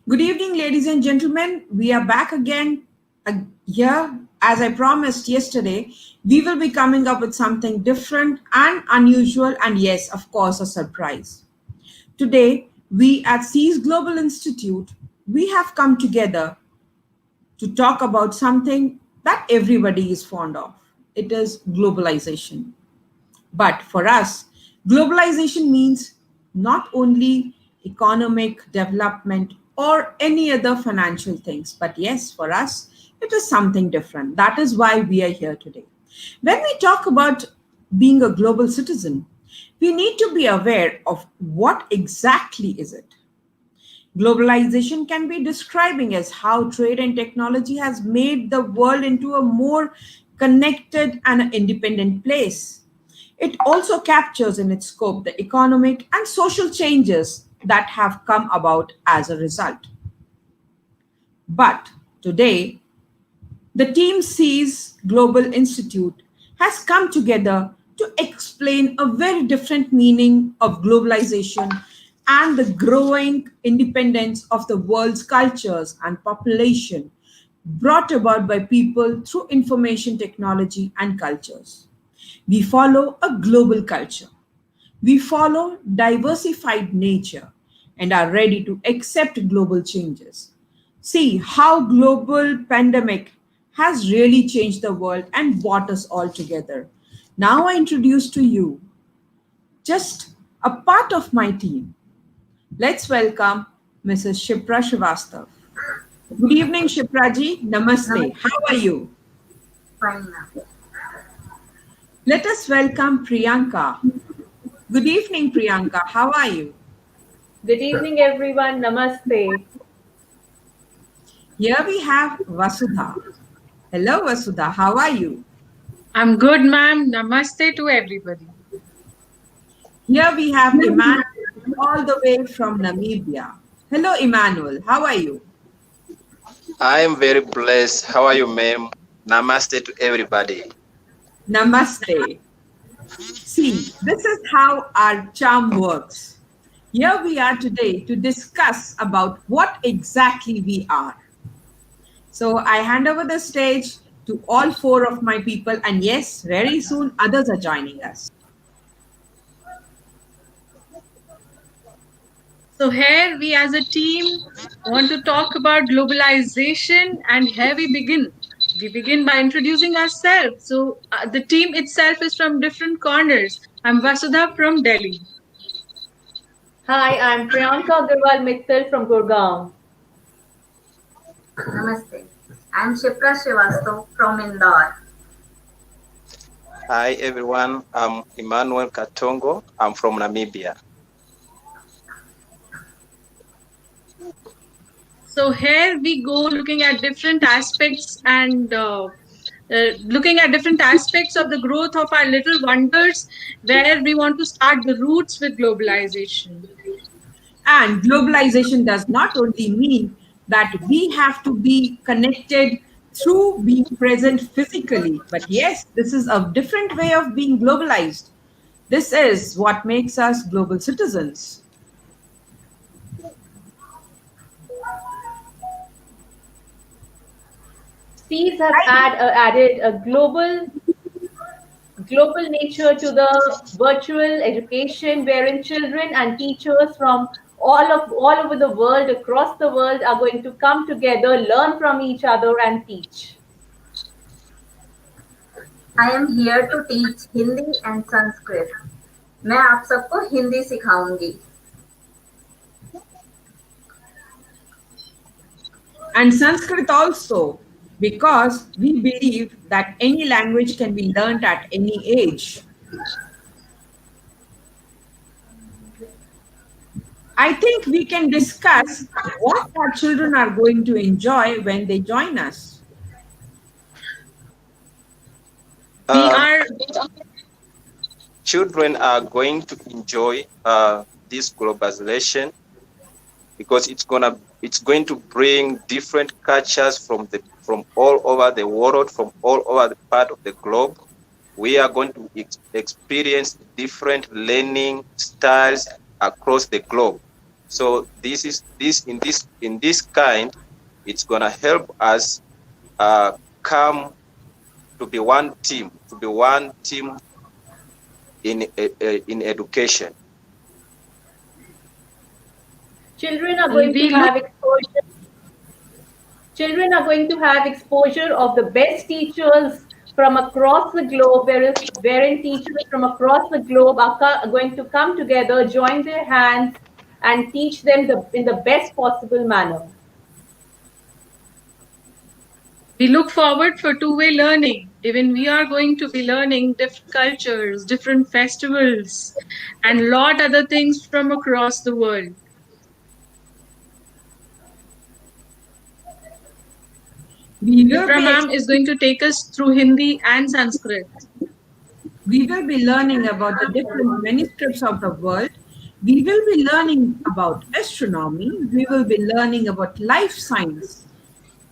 Good evening, ladies and gentlemen. We are back again here. As I promised yesterday, we will be coming up with something different and unusual, and yes, of course, a surprise. Today, we at Seas Global Institute, we have come together to talk about something that everybody is fond of. It is globalization. But for us, globalization means not only economic development or any other financial things, but yes, for us, it is something different. That is why we are here today. When we talk about being a global citizen, we need to be aware of what exactly is it. Globalization can be describing as how trade and technology has made the world into a more connected and independent place. It also captures in its scope the economic and social changes that have come about as a result. But today, the team Sees Global Institute has come together to explain a very different meaning of globalization and the growing independence of the world's cultures and population brought about by people through information technology and cultures. We follow a global culture. We follow diversified nature and are ready to accept global changes. See how global pandemic has really changed the world and brought us all together. Now I introduce to you just a part of my team. Let's welcome Mrs. Shipra Srivastav. Good evening, Shipra ji. Namaste. How are you? Fine now. Let us welcome Priyanka. Good evening, Priyanka. How are you? Good evening, everyone. Namaste. Here we have Vasudha. Hello, Vasudha. How are you? I'm good, ma'am. Namaste to everybody. Here we have Emmanuel all the way from Namibia. Hello, Emmanuel. How are you? I am very blessed. How are you, ma'am? Namaste to everybody. Namaste. See, this is how our charm works. Here we are today to discuss about what exactly we are. So I hand over the stage to all four of my people, and yes, very soon others are joining us. So, here we as a team want to talk about globalization, and here we begin. We begin by introducing ourselves. So, the team itself is from different corners. I'm Vasudha from Delhi. Hi, I'm Priyanka Agarwal Mittal from Gurgaon. Namaste. I'm Shipra Srivastav from Indore. Hi, everyone. I'm Emmanuel Katongo. I'm from Namibia. So, here we go looking at different aspects and looking at different aspects of the growth of our little wonders, where we want to start the roots with globalization. And globalization does not only mean that we have to be connected through being present physically, but yes, this is a different way of being globalized. This is what makes us global citizens. Seas has added a global nature to the virtual education, wherein children and teachers from all over the world, across the world, are going to come together, learn from each other, and teach. I am here to teach Hindi and Sanskrit. मैं आप सबको Hindi सिखाऊंगी. And Sanskrit also, because we believe that any language can be learned at any age. I think we can discuss what our children are going to enjoy when they join us. Children are going to enjoy this globalization because it's going to bring different cultures from all over the world, from all over the part of the globe. We are going to experience different learning styles across the globe. So this kind, it's gonna help us come to be one team, in education. Children are going to We look have exposure. Children are going to have exposure of the best teachers from across the globe, wherein teachers from across the globe are going to come together, join their hands, and teach them in the best possible manner. we look forward for two-way learning. Even we are going to be learning different cultures, different festivals, and lot other things from across the world. We will Shipra be ma'am is going to take us through Hindi and Sanskrit. We will be learning about the different manuscripts of the world. We will be learning about astronomy. We will be learning about life science.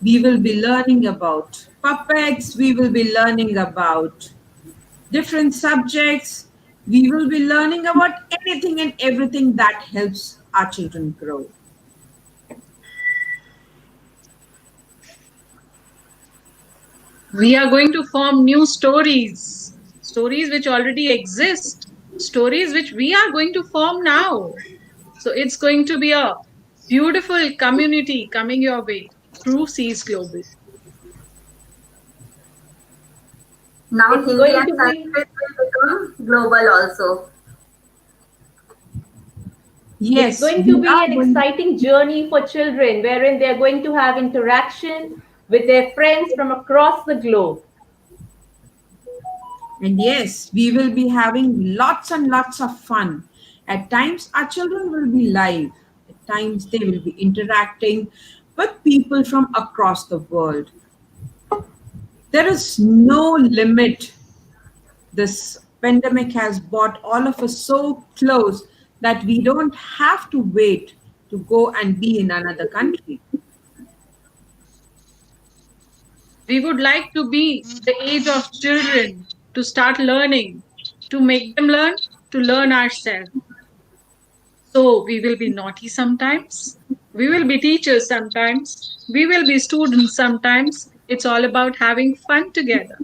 We will be learning about puppets. We will be learning about different subjects. We will be learning about anything and everything that helps our children grow. We are going to form new stories, stories which already exist, stories which we are going to form now. So it's going to be a beautiful community coming your way through Seas Global. Now It's Hindi going and to be Sanskrit will become global also. It's Yes, going we to be are an going. exciting journey for children wherein they're going to have interaction with their friends from across the globe. And yes, we will be having lots and lots of fun. At times, our children will be live. At times, they will be interacting with people from across the world. There is no limit. This pandemic has brought all of us so close that we don't have to wait to go and be in another country. We would like to be the age of children to start learning, to make them learn, to learn ourselves. So we will be naughty sometimes, we will be teachers sometimes, we will be students sometimes. It's all about having fun together.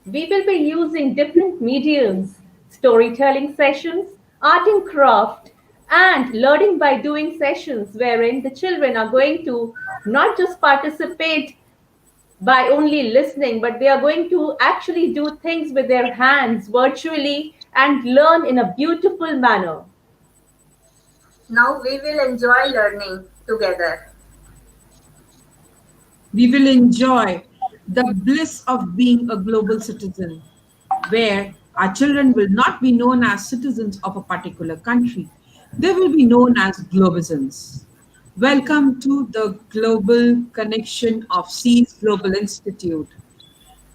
We will be using different mediums, storytelling sessions, art and craft, and learning by doing sessions wherein the children are going to not just participate by only listening, but they are going to actually do things with their hands virtually and learn in a beautiful manner. Now we will enjoy learning together. We will enjoy the bliss of being a global citizen, where our children will not be known as citizens of a particular country. They will be known as globizens. Welcome to the global connection of Seas Global Institute.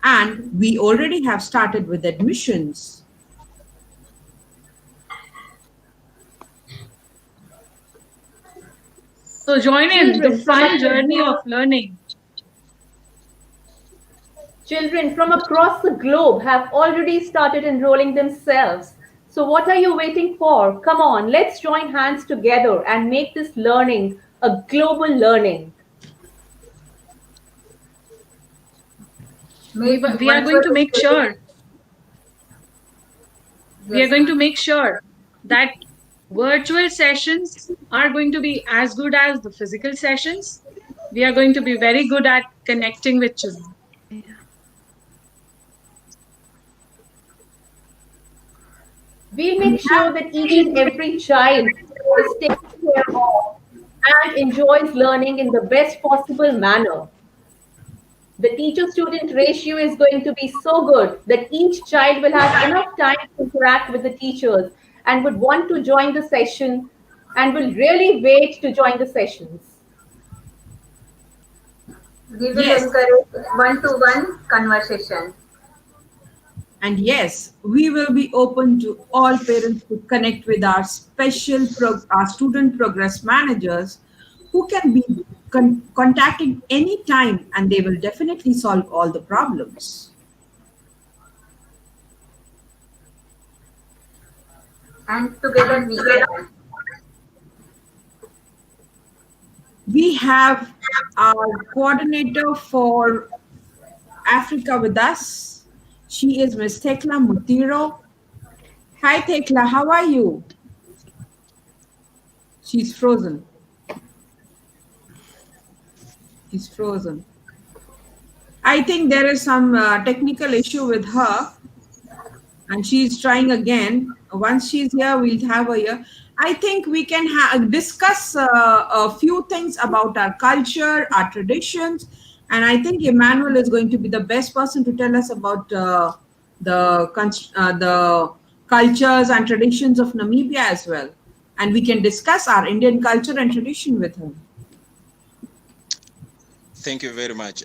And we already have started with admissions. So join in the Children from fun journey of across, learning. Children from across the globe have already started enrolling themselves. So what are you waiting for? Come on, let's join hands together and make this learning a global learning. Make We are going virtual to make study. sure we are Yes, going to ma'am. make sure that virtual sessions are going to be as good as the physical sessions. We are going to be very good at connecting with children. We'll We make sure that each and every child is taken care of and enjoys learning in the best possible manner. The teacher student ratio is going to be so good that each child will have enough time to interact with the teachers and would want to join the session and will really wait to join the sessions. We will yes, encourage one-to-one conversation. and yes, we will be open to all parents to connect with our our student progress managers who can be contacted anytime and they will definitely solve all the problems. and together we can. We have our coordinator for Africa with us. She is Miss Thekla Mutiro. Hi Thekla, how are you? She's frozen. She's frozen. I think there is some technical issue with her, and she's trying again. Once she's here, we'll have her here. I think we can discuss a few things about our culture, our traditions, and I think Emmanuel is going to be the best person to tell us about the cultures and traditions of Namibia as well, and we can discuss our Indian culture and tradition with him. Thank you very much.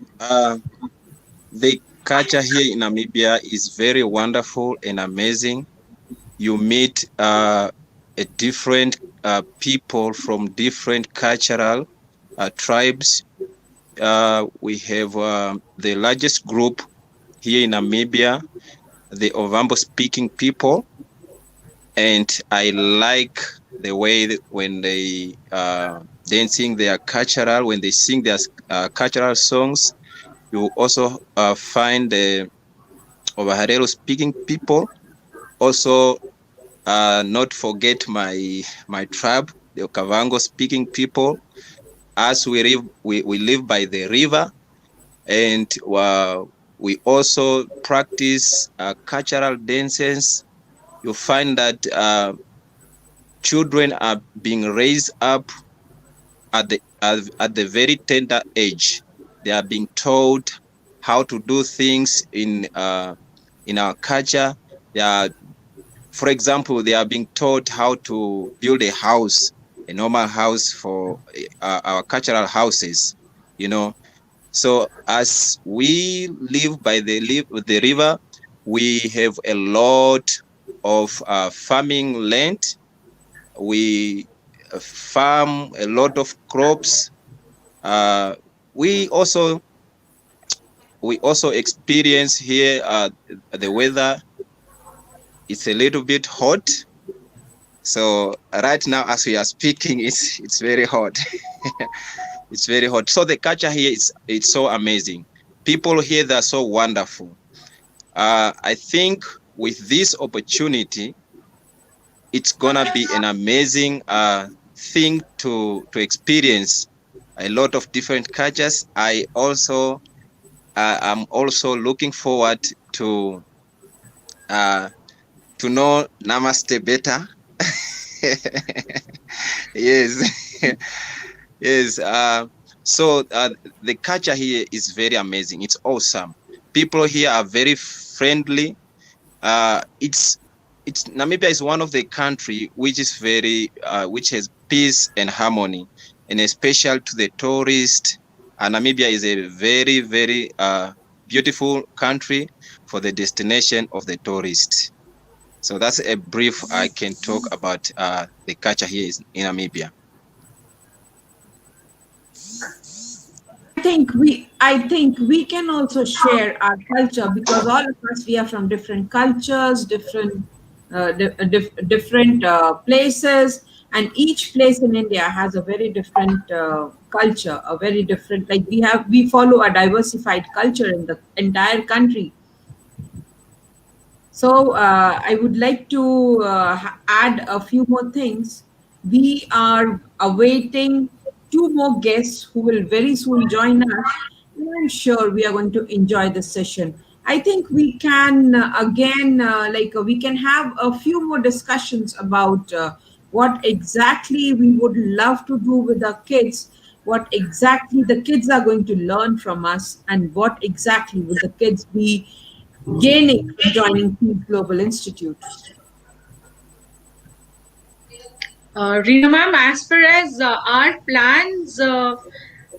The culture here in Namibia is very wonderful and amazing. You meet a different people from different cultural tribes. We have the largest group here in Namibia, the Ovambo speaking people. And I like the way when they dancing their cultural, when they sing their cultural songs. You also find the Ovaharero speaking people. Also, not forget my tribe, the Okavango speaking people. As we live by the river, and we also practice cultural dances. You find that children are being raised up at the very tender age. They are being taught how to do things in our culture. For example, they are being taught how to build a house, a normal house for our cultural houses, you know. So as we live by the river, we have a lot of farming land. We farm a lot of crops. We also experience here the weather. It's a little bit hot. So right now, as we are speaking, it's very hot. It's very hot. So the culture here it's so amazing. People here, they're so wonderful. I think with this opportunity, it's gonna be an amazing thing to experience a lot of different cultures. I'm also looking forward to know Namaste better. Yes. Yes. So the culture here is very amazing. It's awesome. People here are very friendly. Namibia is one of the country which is very which has peace and harmony, and especially to the tourist. Namibia is a very, very beautiful country for the destination of the tourist. So that's a brief I can talk about the culture here in Namibia. I think we can also share our culture, because all of us, we are from different cultures, different places, and each place in India has a very different culture, a very different, like we follow a diversified culture in the entire country. So I would like to add a few more things. We are awaiting two more guests who will very soon join us. And I'm sure we are going to enjoy this session. I think we can we can have a few more discussions about what exactly we would love to do with our kids, what exactly the kids are going to learn from us, and what exactly would the kids be gaining from joining Peace Global Institute. Reena ma'am, as far as our plans,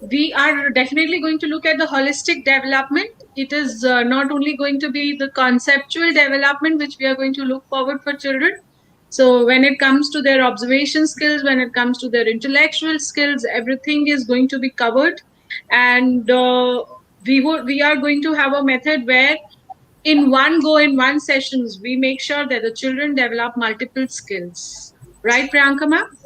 we are definitely going to look at the holistic development. It is not only going to be the conceptual development which we are going to look forward for children. So when it comes to their observation skills, when it comes to their intellectual skills, everything is going to be covered. And we are going to have a method where in one go, in one sessions, we make sure that the children develop multiple skills. Right, Priyanka ma'am?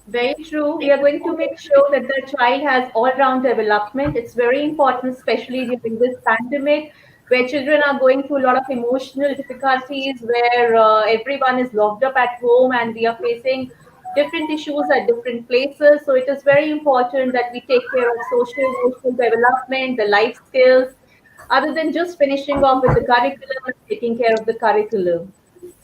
Very true. We are going to make sure that the child has all-round development. It's very important, especially during this pandemic, where children are going through a lot of emotional difficulties, where everyone is locked up at home and we are facing different issues at different places. So it is very important that we take care of social emotional development, the life skills, other than just finishing off with the curriculum and taking care of the curriculum.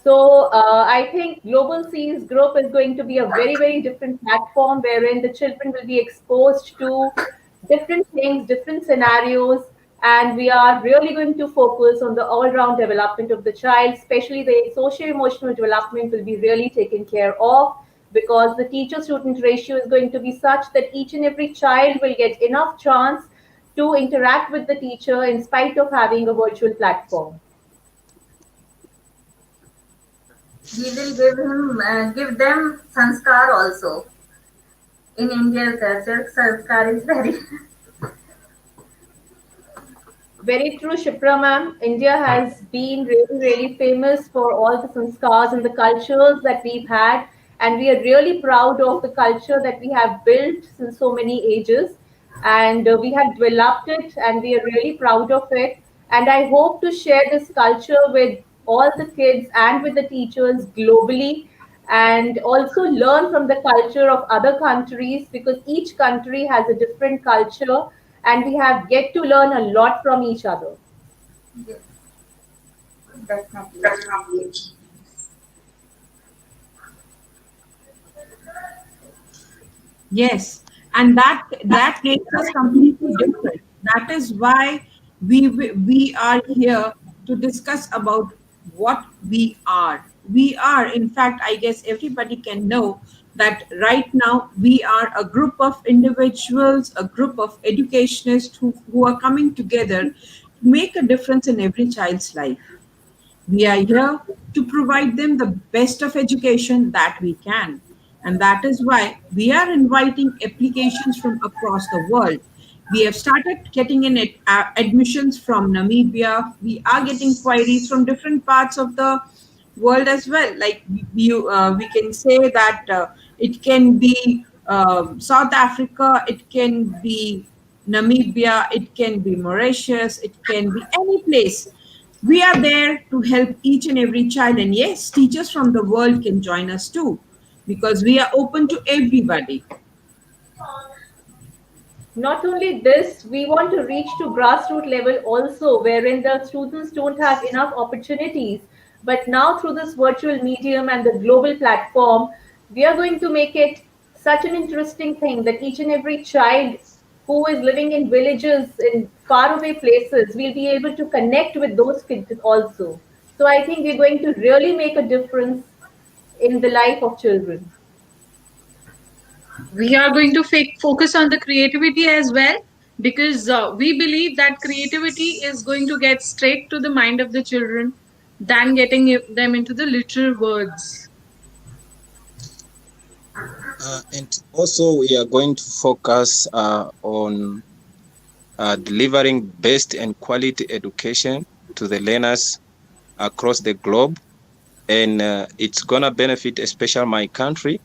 So I think Global Seas Group is going to be a very, very different platform wherein the children will be exposed to different things, different scenarios, and we are really going to focus on the all-round development of the child, especially the socio-emotional development will be really taken care of because the teacher-student ratio is going to be such that each and every child will get enough chance to interact with the teacher in spite of having a virtual platform. We will give them sanskar also. In Indian culture, sanskar is very Very true, Shipra ma'am. India has been really, really famous for all the sanskars and the cultures that we've had. And we are really proud of the culture that we have built since so many ages. And we have developed it and we are really proud of it. And I hope to share this culture with all the kids and with the teachers globally and also learn from the culture of other countries because each country has a different culture and we have get to learn a lot from each other. yes, definitely. Yes, and that makes us completely different. That is why we are here to discuss about what we are. We are, in fact, I guess everybody can know that right now we are a group of individuals, a group of educationists who are coming together to make a difference in every child's life. We are here to provide them the best of education that we can. And that is why we are inviting applications from across the world. We have started getting in admissions from Namibia. We are getting queries from different parts of the world as well. Like we can say that it can be South Africa, it can be Namibia, it can be Mauritius, it can be any place. We are there to help each and every child. And yes, teachers from the world can join us too, because we are open to everybody. Not only this, we want to reach to grassroots level also, wherein the students don't have enough opportunities. But now through this virtual medium and the global platform, we are going to make it such an interesting thing that each and every child who is living in villages in faraway places will be able to connect with those kids also. So I think we're going to really make a difference in the life of children. We are going to focus on the creativity as well because we believe that creativity is going to get straight to the mind of the children than getting them into the literal words. And also, we are going to focus on delivering best and quality education to the learners across the globe. And it's going to benefit especially my country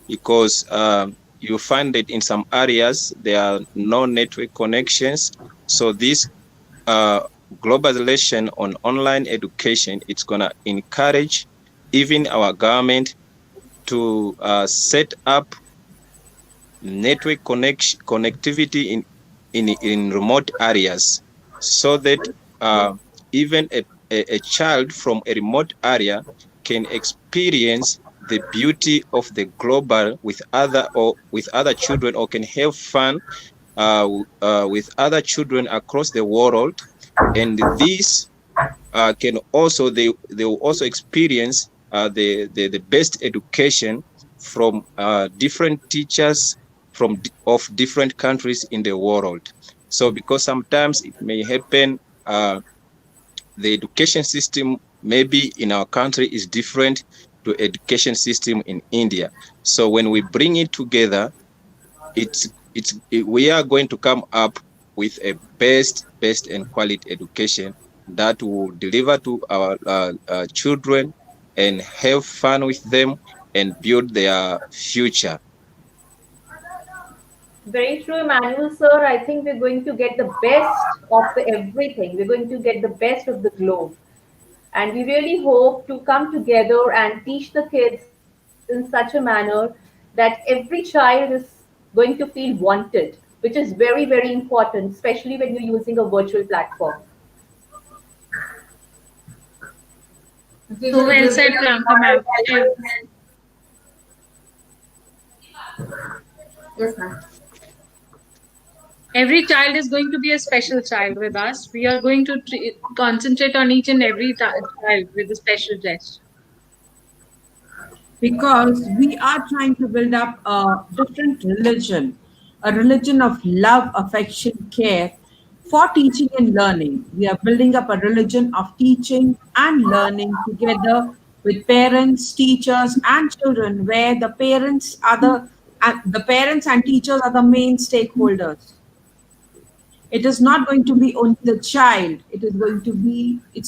because you find that in some areas there are no network connections. So this globalization on online education, it's going to encourage even our government to set up network connectivity in remote areas so that even a child from a remote area can experience the beauty of the global with other children, or can have fun with other children across the world. And this can also they will also experience the best education from different teachers of different countries in the world. So because sometimes it may happen the education system maybe in our country is different to education system in India. So when we bring it together, we are going to come up with a best and quality education that will deliver to our children and have fun with them and build their future. Very true, Emmanuel, sir. I think we're going to get the best of the everything. We're going to get the best of the globe. And we really hope to come together and teach the kids in such a manner that every child is going to feel wanted, which is very, very important, especially when you're using a virtual platform. We So will well give said, them Priyanka moral ma'am. values. Yes, ma'am. Every child is going to be a special child with us. We are going to concentrate on each and every child with a special gesture. because we are trying to build up a different religion, a religion of love, affection, care for teaching and learning. We are building up a religion of teaching and learning together with parents, teachers, and children, where the parents and teachers are the main stakeholders. It is not going to be only the child. It's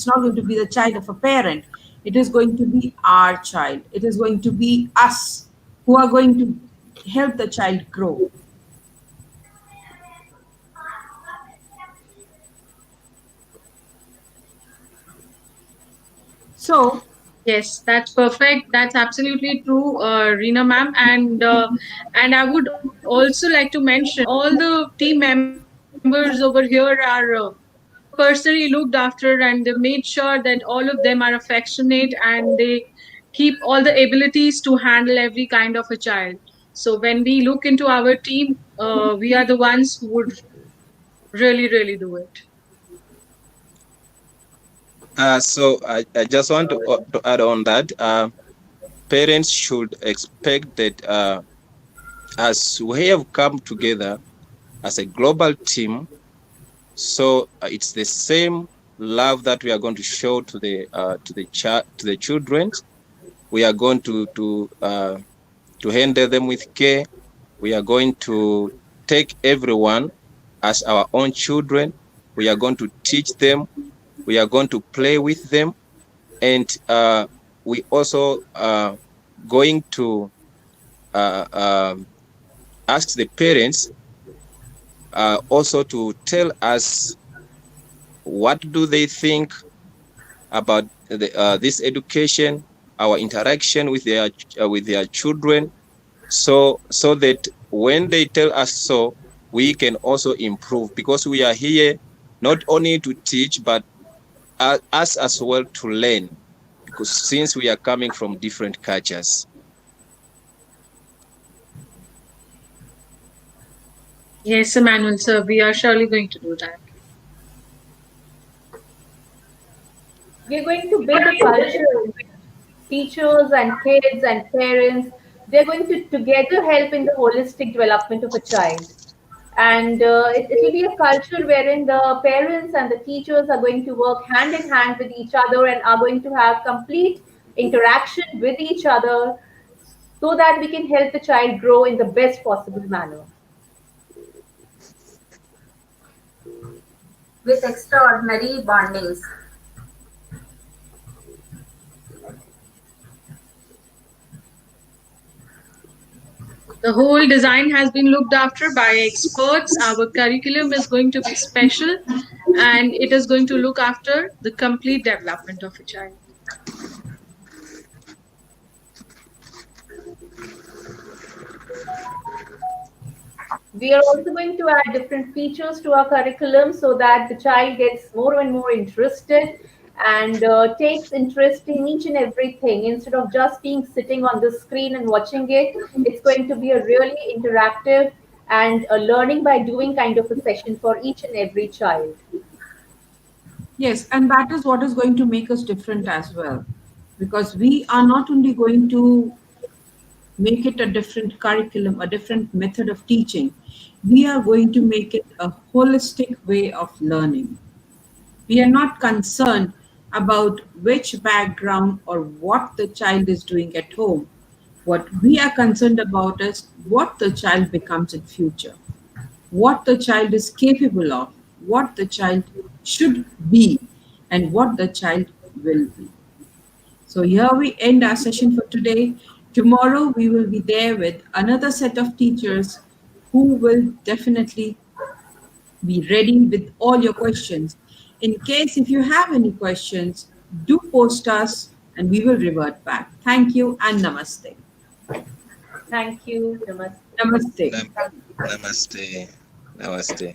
not going to be the child of a parent. It is going to be our child. It is going to be us who are going to help the child grow. So, Yes, that's perfect. That's absolutely true, Reena ma'am. And I would also like to mention all the team members over here are personally looked after, and they made sure that all of them are affectionate and they keep all the abilities to handle every kind of a child. So when we look into our team, we are the ones who would really do it. So I just want to add on that parents should expect that as we have come together as a global team, so it's the same love that we are going to show to the children. We are going to handle them with care. We are going to take everyone as our own children. We are going to teach them. We are going to play with them, and we also going to uh, um, ask the parents also to tell us what do they think about this education, our interaction with their children, so that when they tell us so, we can also improve, because we are here not only to teach but us as well to learn, because since we are coming from different cultures. Yes, Emmanuel sir, we are surely going to do that. We're going to build a culture in which teachers and kids and parents, they're going to together help in the holistic development of a child. And it will be a culture wherein the parents and the teachers are going to work hand in hand with each other and are going to have complete interaction with each other so that we can help the child grow in the best possible manner. With extraordinary bondings. The whole design has been looked after by experts. Our curriculum is going to be special and it is going to look after the complete development of a child. We are also going to add different features to our curriculum so that the child gets more and more interested and takes interest in each and everything instead of just being sitting on the screen and watching it. It's going to be a really interactive and a learning by doing kind of a session for each and every child. yes, and that is what is going to make us different as well. Because we are not only going to make it a different curriculum, a different method of teaching, we are going to make it a holistic way of learning. We are not concerned about which background or what the child is doing at home. What we are concerned about is what the child becomes in future, what the child is capable of, what the child should be, and what the child will be. So here we end our session for today. Tomorrow we will be there with another set of teachers who will definitely be ready with all your questions. In case if you have any questions, do post us and we will revert back. Thank you and namaste. Thank you. Namaste. Namaste. Namaste. Namaste.